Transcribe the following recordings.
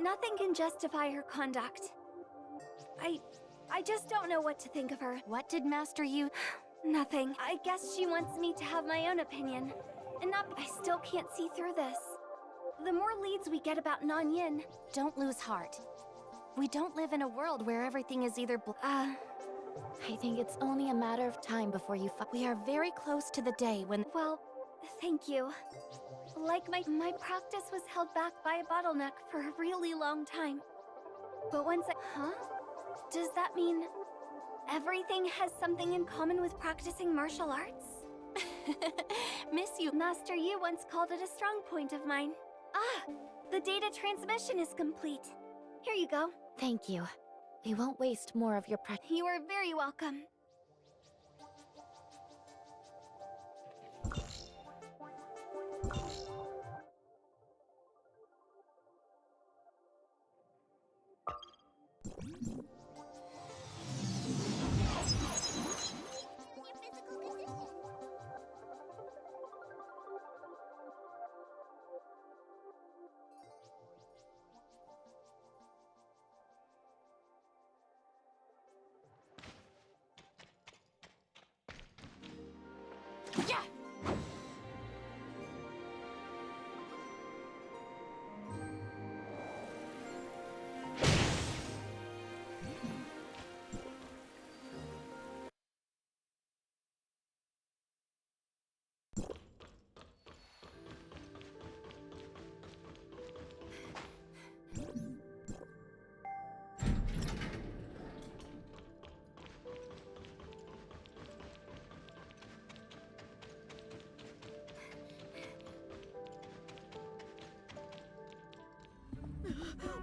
Nothing can justify her conduct. I just don't know what to think of her. What did Master Yu... Nothing. I guess she wants me to have my own opinion. And I still can't see through this. The more leads we get about Nanyin... Don't lose heart. We don't live in a world where everything is either I think it's only a matter of time before you We are very close to the day when... Well, thank you. Like my practice was held back by a bottleneck for a really long time. But once Huh? Does that mean everything has something in common with practicing martial arts? Miss you. Master Yu once called it a strong point of mine. Ah! The data transmission is complete. Here you go. Thank you. We won't waste more of your practice. You are very welcome. Yeah!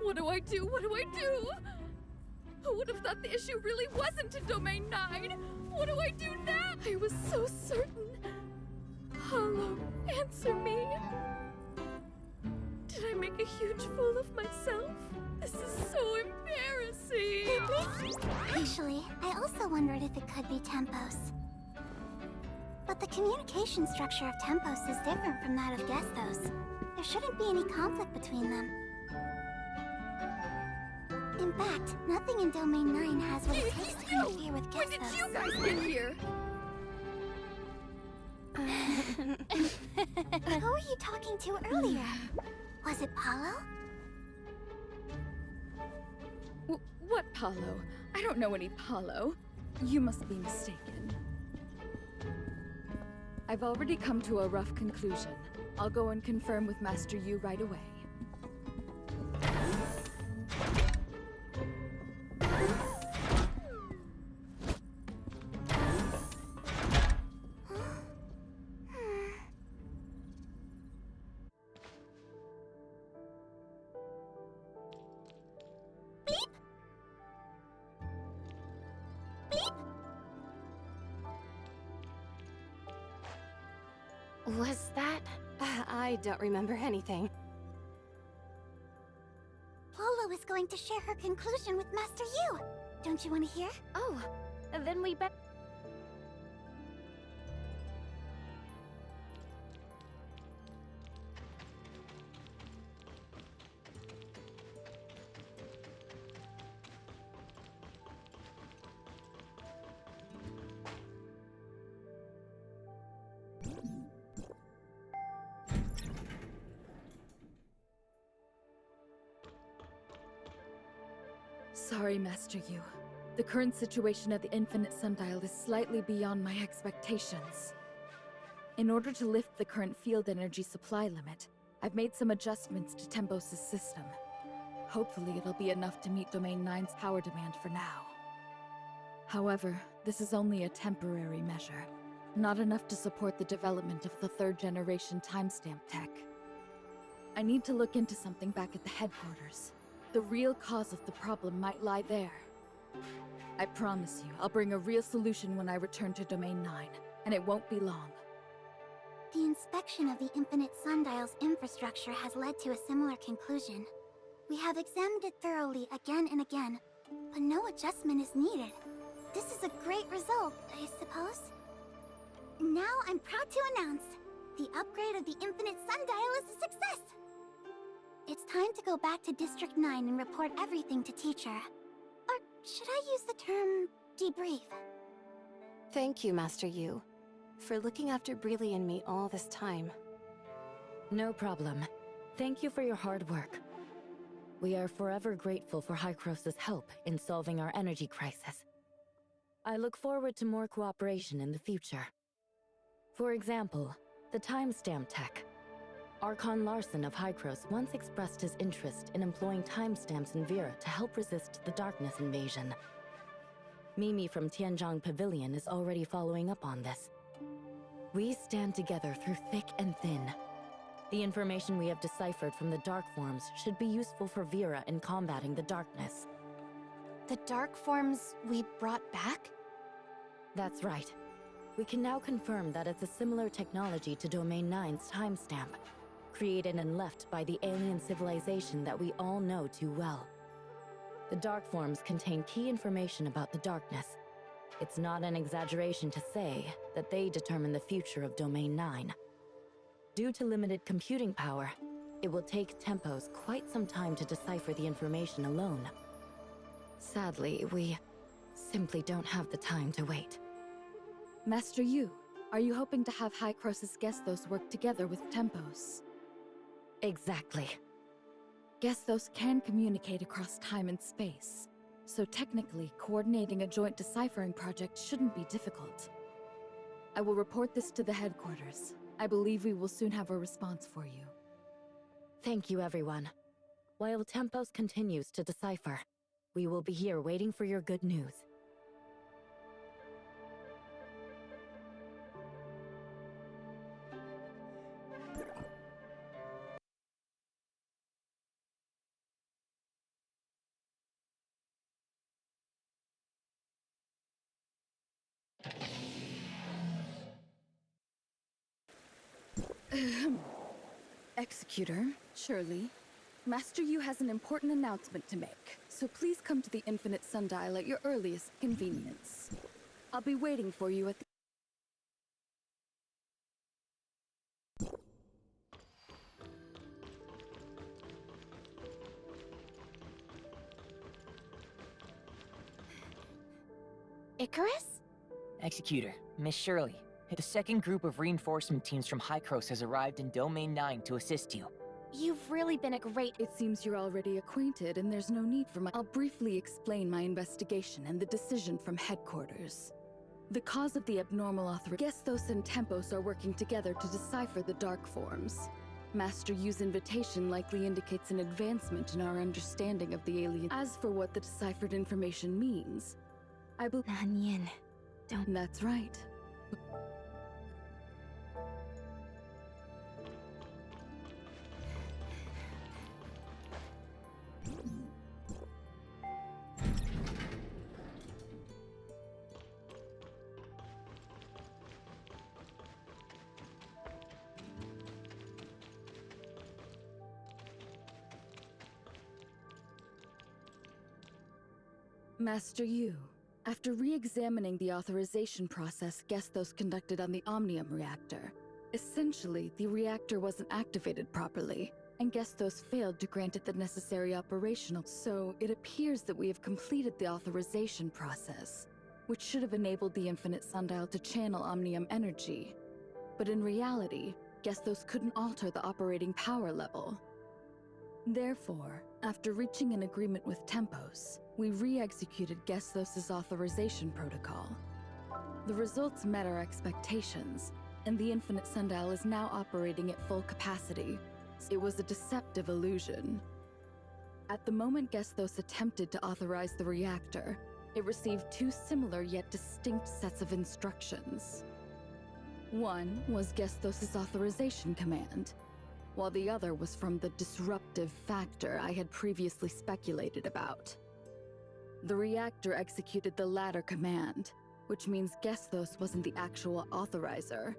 What do I do? What do I do? Who would have thought the issue really wasn't in Domain 9? What do I do now? I was so certain. Hollow, answer me. Did I make a huge fool of myself? This is so embarrassing. Actually, I also wondered if it could be Tempos. But the communication structure of Tempos is different from that of Gestos. There shouldn't be any conflict between them. In fact, nothing in Domain 9 has what it takes to interfere with When did Gestos. you guys get here? Who were you talking to earlier? Was it Paulo? What Paulo? I don't know any Paulo. You must be mistaken. I've already come to a rough conclusion. I'll go and confirm with Master Yu right away. Was that... I don't remember anything. Paulo is going to share her conclusion with Master Yu. Don't you want to hear? Oh, then we bet. Sorry, Master Yu. The current situation at the Infinite Sundial is slightly beyond my expectations. In order to lift the current field energy supply limit, I've made some adjustments to Tempos' system. Hopefully it'll be enough to meet Domain 9's power demand for now. However, this is only a temporary measure, not enough to support the development of the third-generation timestamp tech. I need to look into something back at the headquarters. The real cause of the problem might lie there. I promise you, I'll bring a real solution when I return to Domain 9, and it won't be long. The inspection of the Infinite Sundial's infrastructure has led to a similar conclusion. We have examined it thoroughly again and again, but no adjustment is needed. This is a great result, I suppose. Now I'm proud to announce, the upgrade of the Infinite Sundial is a success! It's time to go back to District 9 and report everything to Teacher. Or should I use the term debrief? Thank you, Master Yu, for looking after Breely and me all this time. No problem. Thank you for your hard work. We are forever grateful for Hycros' help in solving our energy crisis. I look forward to more cooperation in the future. For example, the timestamp tech. Archon Larson of Hycros once expressed his interest in employing timestamps in Vera to help resist the darkness invasion. Mimi from Tianzhong Pavilion is already following up on this. We stand together through thick and thin. The information we have deciphered from the dark forms should be useful for Vera in combating the darkness. The dark forms we brought back? That's right. We can now confirm that it's a similar technology to Domain 9's timestamp, created and left by the alien civilization that we all know too well. The dark forms contain key information about the darkness. It's not an exaggeration to say that they determine the future of Domain 9. Due to limited computing power, it will take Tempos quite some time to decipher the information alone. Sadly, we simply don't have the time to wait. Master Yu, are you hoping to have Hycros' Gestos work together with Tempos? Exactly. Gestos can communicate across time and space, so technically, coordinating a joint deciphering project shouldn't be difficult. I will report this to the headquarters. I believe we will soon have a response for you. Thank you, everyone. While Tempos continues to decipher, we will be here waiting for your good news. Executor, Shirley, Master Yu has an important announcement to make, so please come to the Infinite Sundial at your earliest convenience. I'll be waiting for you at the... Icarus? Executor, Miss Shirley, the second group of reinforcement teams from Hycros has arrived in Domain 9 to assist you. You've really been a great... It seems you're already acquainted, and there's no need for my... I'll briefly explain my investigation and the decision from headquarters. The cause of the abnormal Gestos and Tempos are working together to decipher the dark forms. Master Yu's invitation likely indicates an advancement in our understanding of the alien. As for what the deciphered information means, I believe... Nanyan, don't... That's right. Master Yu, after re-examining the authorization process Gestos conducted on the Omnium reactor, essentially, the reactor wasn't activated properly, and Gestos failed to grant it the necessary operational. So it appears that we have completed the authorization process, which should have enabled the Infinite Sundial to channel Omnium energy. But in reality, Gestos couldn't alter the operating power level. Therefore, after reaching an agreement with Tempos, we re-executed Gestos' authorization protocol. The results met our expectations, and the Infinite Sundial is now operating at full capacity. It was a deceptive illusion. At the moment Gestos attempted to authorize the reactor, it received two similar yet distinct sets of instructions. One was Gestos' authorization command, while the other was from the disruptive factor I had previously speculated about. The reactor executed the latter command, which means Gestos wasn't the actual authorizer.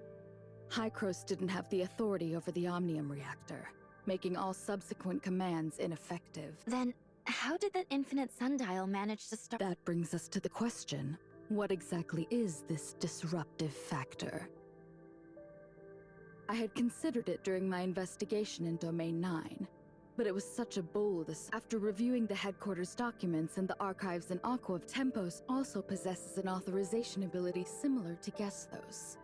Hycros didn't have the authority over the Omnium reactor, making all subsequent commands ineffective. Then, how did the Infinite Sundial manage to start... That brings us to the question, what exactly is this disruptive factor? I had considered it during my investigation in Domain 9. But it was such a bold after reviewing the headquarters documents and the archives in Aqua, Tempos also possesses an authorization ability similar to Gestos.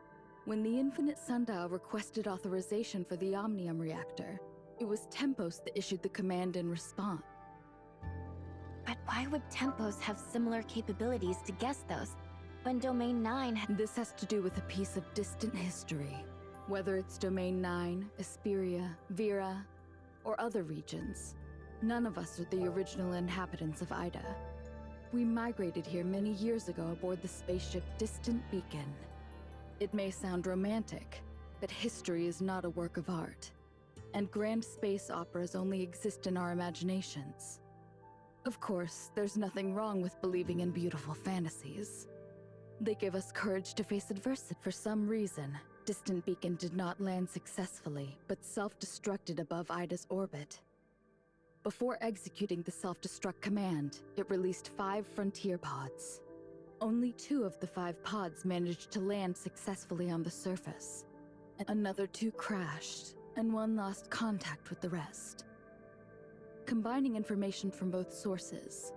When the Infinite Sundial requested authorization for the Omnium reactor, it was Tempos that issued the command in response. But why would Tempos have similar capabilities to Gestos when Domain 9 had— This has to do with a piece of distant history. Whether it's Domain 9, Asperia, Vera, or other regions, none of us are the original inhabitants of Ida. We migrated here many years ago aboard the spaceship Distant Beacon. It may sound romantic, but history is not a work of art, and grand space operas only exist in our imaginations. Of course, there's nothing wrong with believing in beautiful fantasies. They give us courage to face adversity. For some reason, Distant Beacon did not land successfully, but self-destructed above Ida's orbit. Before executing the self-destruct command, it released 5 frontier pods. Only 2 of the 5 pods managed to land successfully on the surface. Another 2 crashed, and 1 lost contact with the rest. Combining information from both sources,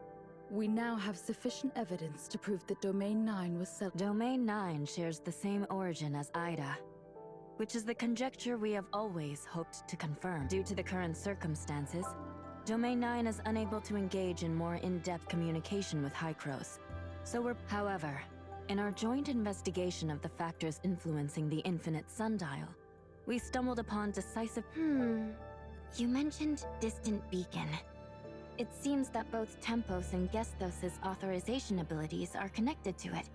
we now have sufficient evidence to prove that Domain 9 was Domain 9 shares the same origin as Ida, which is the conjecture we have always hoped to confirm. Due to the current circumstances, Domain 9 is unable to engage in more in-depth communication with Hykros. However, in our joint investigation of the factors influencing the Infinite Sundial, we stumbled upon decisive— You mentioned Distant Beacon. It seems that both Tempos and Gestos' authorization abilities are connected to it.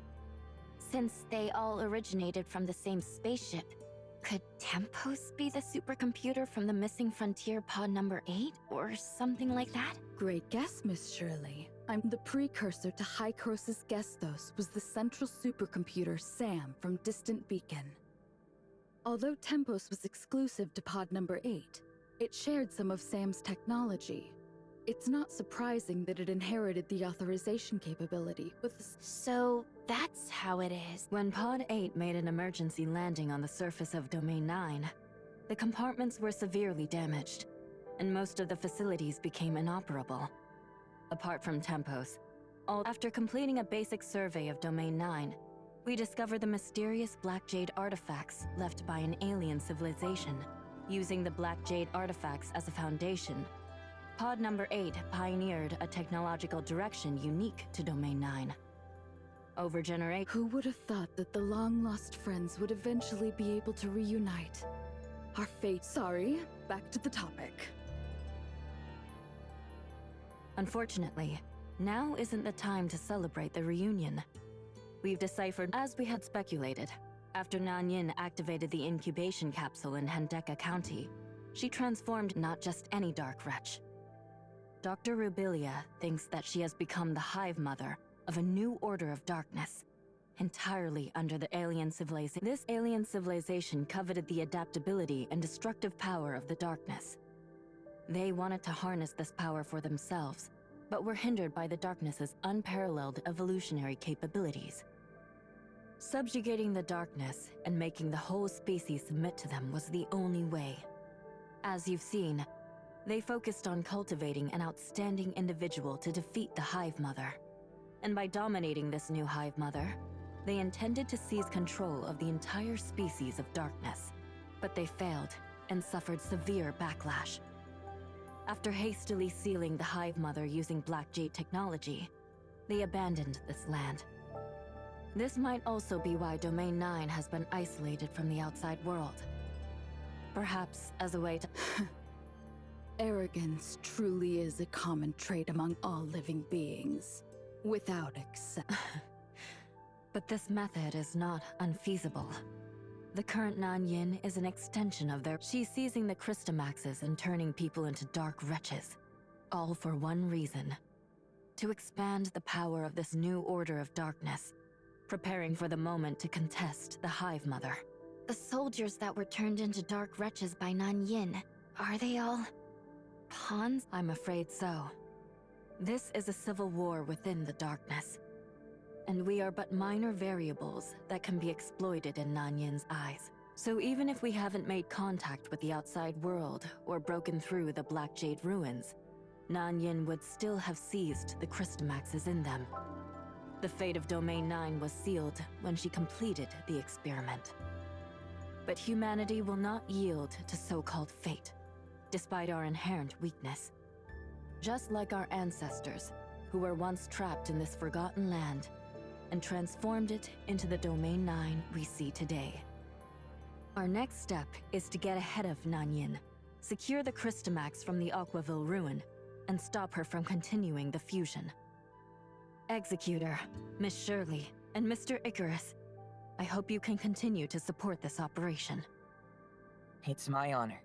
Since they all originated from the same spaceship, could Tempos be the supercomputer from the missing frontier pod number 8, or something like that? Great guess, Miss Shirley. The precursor to Hykros' Gestos was the central supercomputer SAM from Distant Beacon. Although Tempos was exclusive to pod number 8, it shared some of SAM's technology. It's not surprising that it inherited the authorization capability with the— So that's how it is. When Pod 8 made an emergency landing on the surface of Domain 9, the compartments were severely damaged, and most of the facilities became inoperable. Apart from Tempos, after completing a basic survey of Domain 9, we discovered the mysterious Black Jade artifacts left by an alien civilization. Using the Black Jade artifacts as a foundation, Pod number 8 pioneered a technological direction unique to Domain 9. Who would have thought that the long-lost friends would eventually be able to reunite? Our fate— Sorry, back to the topic. Unfortunately, now isn't the time to celebrate the reunion. We've deciphered, as we had speculated, after Nanyin activated the incubation capsule in Hendeka County, she transformed not just any dark wretch. Dr. Rubilia thinks that she has become the hive mother of a new order of darkness, entirely under the alien civilization. This alien civilization coveted the adaptability and destructive power of the darkness. They wanted to harness this power for themselves, but were hindered by the darkness's unparalleled evolutionary capabilities. Subjugating the darkness and making the whole species submit to them was the only way. As you've seen, they focused on cultivating an outstanding individual to defeat the Hive Mother. And by dominating this new Hive Mother, they intended to seize control of the entire species of darkness. But they failed and suffered severe backlash. After hastily sealing the Hive Mother using Black Jade technology, they abandoned this land. This might also be why Domain 9 has been isolated from the outside world. Perhaps as a way to— Arrogance truly is a common trait among all living beings, without exception. But this method is not unfeasible. The current Nanyin is an extension of their— She's seizing the Christomaxes and turning people into dark wretches. All for one reason: to expand the power of this new order of darkness, preparing for the moment to contest the Hive Mother. The soldiers that were turned into dark wretches by Nanyin, are they all pawns? I'm afraid so. This is a civil war within the darkness, and we are but minor variables that can be exploited in Nanyin's eyes. So even if we haven't made contact with the outside world or broken through the Black Jade ruins, Nanyin would still have seized the Crystamaxes in them. The fate of Domain 9 was sealed when she completed the experiment. But humanity will not yield to so-called fate, despite our inherent weakness. Just like our ancestors, who were once trapped in this forgotten land, and transformed it into the Domain 9 we see today. Our next step is to get ahead of Nanyin, secure the Crystamax from the Aquaville ruin, and stop her from continuing the fusion. Executor, Miss Shirley, and Mr. Icarus, I hope you can continue to support this operation. It's my honor.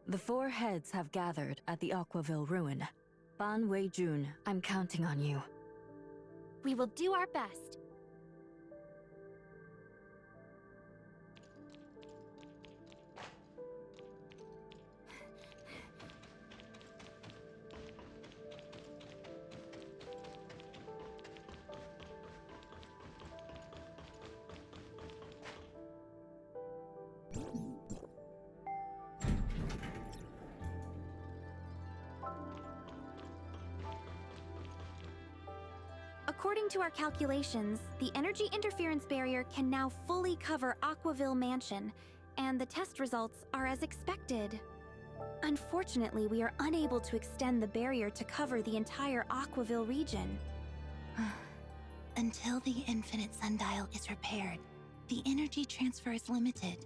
The four heads have gathered at the Aquaville ruin. Ban Wei-jun, I'm counting on you. We will do our best. According to our calculations, the energy interference barrier can now fully cover Aquaville Mansion, and the test results are as expected. Unfortunately, we are unable to extend the barrier to cover the entire Aquaville region. Until the infinite sundial is repaired, the energy transfer is limited.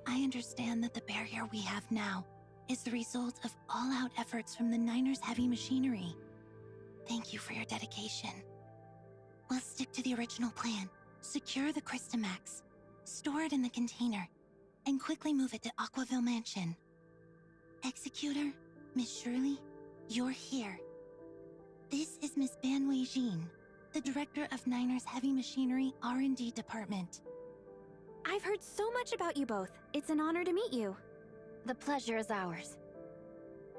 I understand that the barrier we have now is the result of all-out efforts from the Niners' heavy machinery. Thank you for your dedication. We'll stick to the original plan. Secure the Crystamax, store it in the container, and quickly move it to Aquaville Mansion. Executor, Miss Shirley, you're here. This is Miss Ban Wei-jin, the director of Niners' Heavy Machinery R&D Department. I've heard so much about you both. It's an honor to meet you. The pleasure is ours.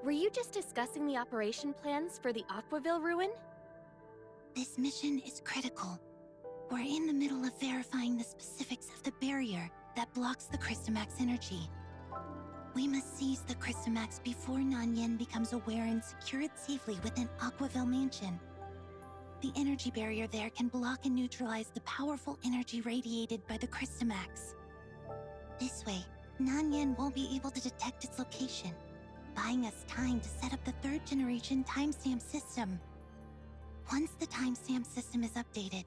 Were you just discussing the operation plans for the Aquaville ruin? This mission is critical. We're in the middle of verifying the specifics of the barrier that blocks the Crystamax energy. We must seize the Crystamax before Nanyin becomes aware and secure it safely within Aquaville Mansion. The energy barrier there can block and neutralize the powerful energy radiated by the Crystamax. This way, Nanyin won't be able to detect its location, buying us time to set up the third-generation timestamp system. Once the timestamp system is updated,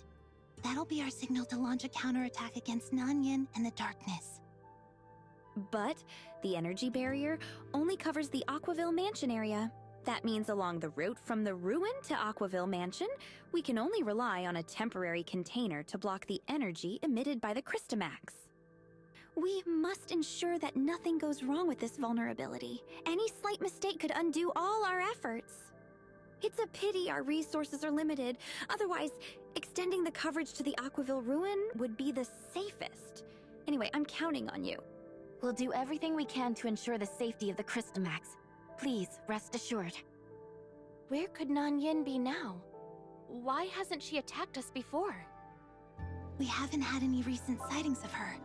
that'll be our signal to launch a counterattack against Nanyin and the darkness. But the energy barrier only covers the Aquaville Mansion area. That means along the route from the ruin to Aquaville Mansion, we can only rely on a temporary container to block the energy emitted by the Crystamax. We must ensure that nothing goes wrong with this vulnerability. Any slight mistake could undo all our efforts. It's a pity our resources are limited. Otherwise, extending the coverage to the Aquaville ruin would be the safest. Anyway, I'm counting on you. We'll do everything we can to ensure the safety of the Crystamax. Please, rest assured. Where could Nanyin be now? Why hasn't she attacked us before? We haven't had any recent sightings of her.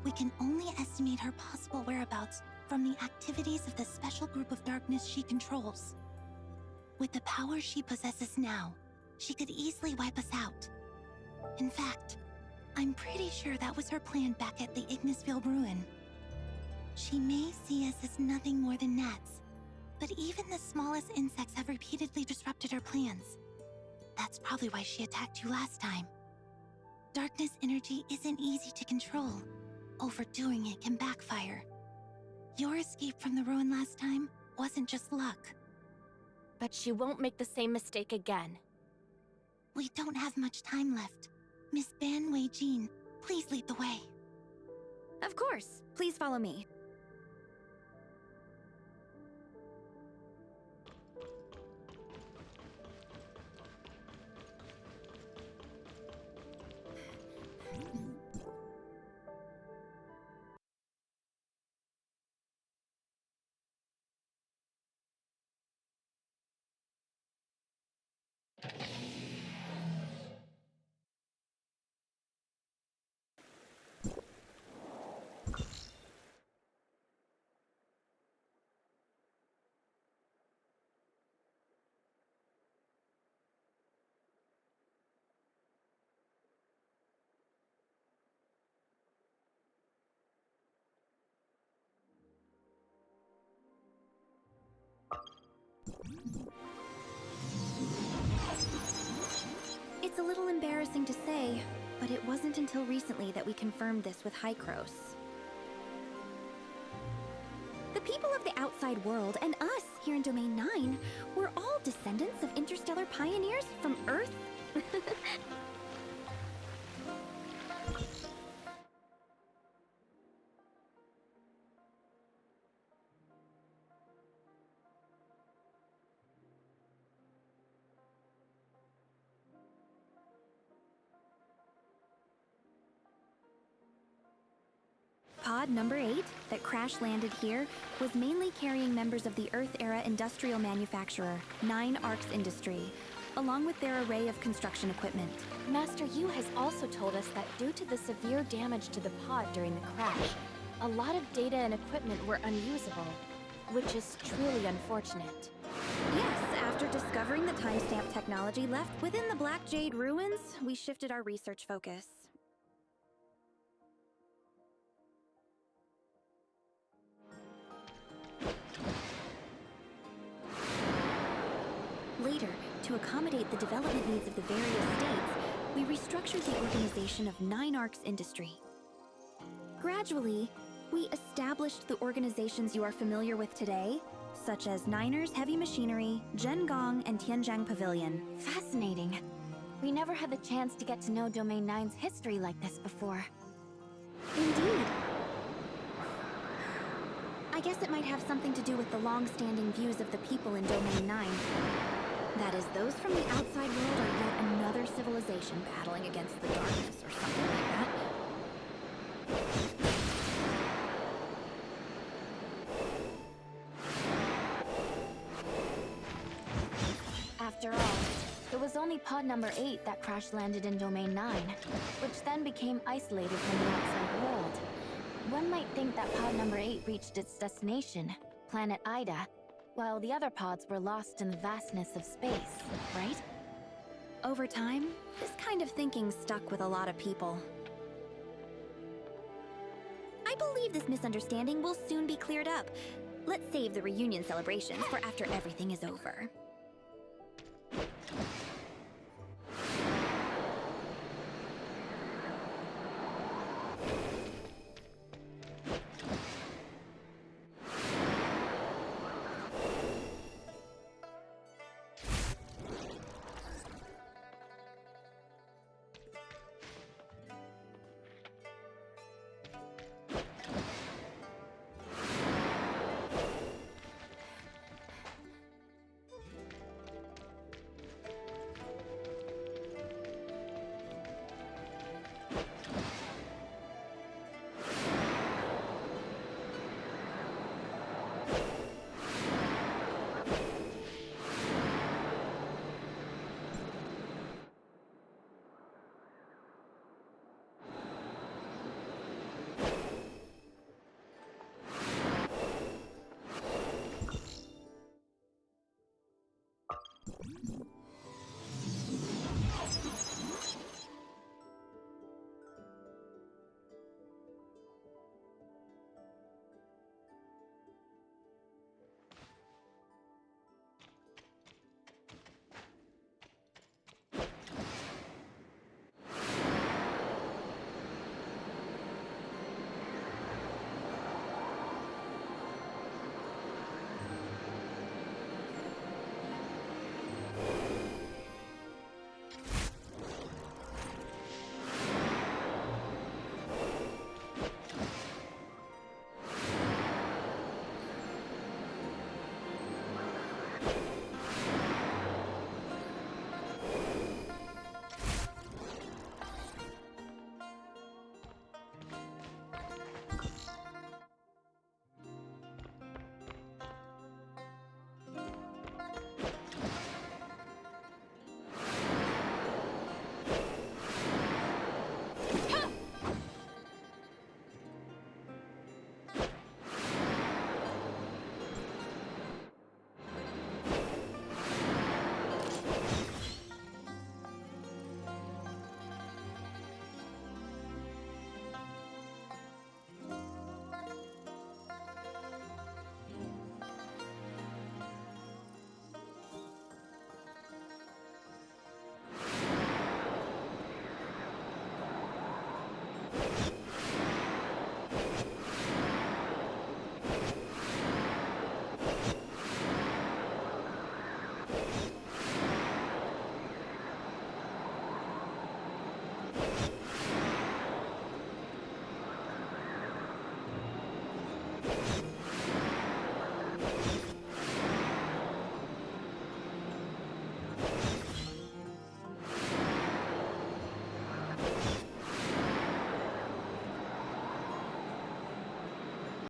We can only estimate her possible whereabouts from the activities of the special group of darkness she controls. With the power she possesses now, she could easily wipe us out. In fact, I'm pretty sure that was her plan back at the Ignisville ruin. She may see us as nothing more than gnats, but even the smallest insects have repeatedly disrupted her plans. That's probably why she attacked you last time. Darkness energy isn't easy to control. Overdoing it can backfire. Your escape from the ruin last time wasn't just luck. But she won't make the same mistake again. We don't have much time left. Miss Ban Wei-jin, please lead the way. Of course. Please follow me. little embarrassing to say, but it wasn't until recently that we confirmed this with Hykros. The people of the outside world and us here in Domain 9 were all descendants of interstellar pioneers from Earth. Pod number 8, that crash-landed here, was mainly carrying members of the Earth-era industrial manufacturer, 9 Arcs Industry, along with their array of construction equipment. Master Yu has also told us that due to the severe damage to the pod during the crash, a lot of data and equipment were unusable, which is truly unfortunate. Yes, after discovering the timestamp technology left within the Black Jade ruins, we shifted our research focus. Later, to accommodate the development needs of the various states, we restructured the organization of 9 Arcs Industry. Gradually, we established the organizations you are familiar with today, such as Niners Heavy Machinery, Zhengong, and Tianjiang Pavilion. Fascinating. We never had the chance to get to know Domain 9's history like this before. Indeed. I guess it might have something to do with the long-standing views of the people in Domain 9. That is, those from the outside world are yet another civilization battling against the darkness or something like that. After all, it was only pod number 8 that crash-landed in Domain 9, which then became isolated from the outside world. One might think that pod number 8 reached its destination, planet Ida, while the other pods were lost in the vastness of space, right? Over time, this kind of thinking stuck with a lot of people. I believe this misunderstanding will soon be cleared up. Let's save the reunion celebrations for after everything is over.